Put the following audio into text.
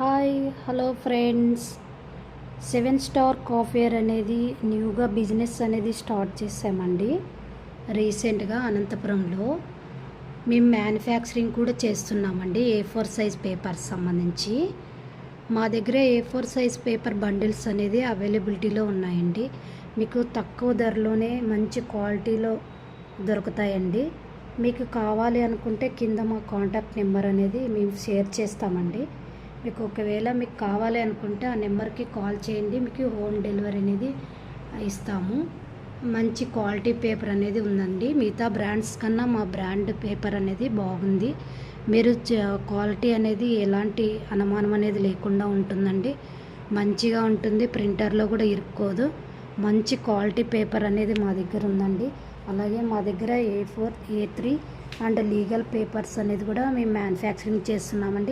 Hi hello friends, 7 star కాఫేర్ అనేది న్యూగా business అనేది స్టార్ట్ చేసామండి. రీసెంట్గా అనంతపురంలో మేము మ్యానుఫ్యాక్చరింగ్ కూడా చేస్తున్నామండి. A4 సైజ్ పేపర్స్ సంబంధించి మా దగ్గర A4 సైజ్ పేపర్ బండిల్స్ అనేది అవైలబిలిటీలో ఉన్నాయండి. మీకు తక్కువ ధరలోనే మంచి క్వాలిటీలో దొరుకుతాయండి. మీకు కావాలి అనుకుంటే కింద మా కాంటాక్ట్ నెంబర్ అనేది మేము షేర్ చేస్తామండి. మీకు ఒకవేళ మీకు కావాలి అనుకుంటే ఆ నెంబర్కి కాల్ చేయండి, మీకు హోమ్ డెలివరీ అనేది ఇస్తాము. మంచి క్వాలిటీ పేపర్ అనేది ఉందండి. మిగతా బ్రాండ్స్ కన్నా మా బ్రాండ్ పేపర్ అనేది బాగుంది. మీరు క్వాలిటీ అనేది ఎలాంటి అనుమానం అనేది లేకుండా ఉంటుందండి. మంచిగా ఉంటుంది, ప్రింటర్లో కూడా ఇరుక్కోదు. మంచి క్వాలిటీ పేపర్ అనేది మా దగ్గర ఉందండి. అలాగే మా దగ్గర A4, A3 and legal papers అనేది కూడా మేము మ్యానుఫ్యాక్చరింగ్ చేస్తున్నామండి.